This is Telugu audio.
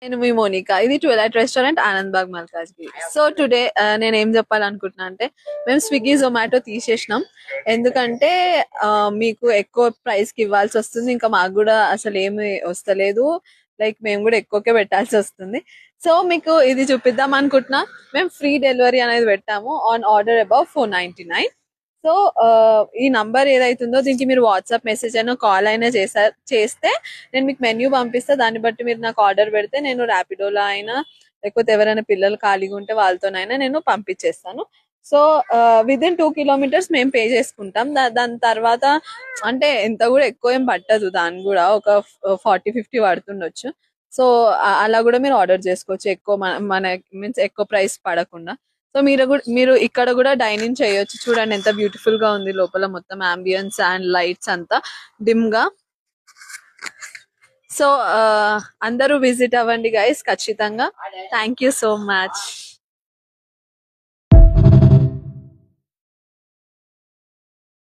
నేను మీ మోనికా, ఇది ట్విలైట్ రెస్టారెంట్, ఆనంద్ బాగ్ మల్కాజ్గిరి. సో టుడే నేను ఏం చెప్పాలనుకుంటున్నా అంటే, మేము స్విగ్గీ జొమాటో తీసేసినాం. ఎందుకంటే ఆ, మీకు ఎక్కువ ప్రైస్ కి ఇవ్వాల్సి వస్తుంది, ఇంకా మాకు కూడా అసలు ఏమి వస్తలేదు. లైక్ మేము కూడా ఎక్కువకే పెట్టాల్సి వస్తుంది. సో మీకు ఇది చూపిద్దాం అనుకుంటున్నా. మేము ఫ్రీ డెలివరీ అనేది పెట్టాము ఆన్ ఆర్డర్ అబౌవ్ 499. సో ఈ నంబర్ ఏదైతుందో దీనికి మీరు వాట్సాప్ మెసేజ్ అయినా కాల్ అయినా చేస్తే నేను మీకు మెన్యూ పంపిస్తా. దాన్ని బట్టి మీరు నాకు ఆర్డర్ పెడితే నేను ర్యాపిడోలో అయినా, లేకపోతే ఎవరైనా పిల్లలు ఖాళీగా ఉంటే వాళ్ళతోనైనా నేను పంపించేస్తాను. సో విదిన్ 2 కిలోమీటర్స్ మేము పే చేసుకుంటాం. దాని తర్వాత అంటే ఎంత కూడా ఎక్కువ ఏం పట్టదు, దాని కూడా ఒక 40-50 పడుతుండొచ్చు. సో అలా కూడా మీరు ఆర్డర్ చేసుకోవచ్చు, ఎక్కువ మన మీన్స్ ఎక్కువ ప్రైస్ పడకుండా. సో మీరు ఇక్కడ కూడా డైనింగ్ చేయొచ్చు. చూడండి ఎంత బ్యూటిఫుల్ గా ఉంది లోపల, మొత్తం అంబియన్స్ అండ్ లైట్స్ అంతా డిమ్ గా. సో అందరూ విజిట్ అవ్వండి గైస్ ఖచ్చితంగా. Thank you so much.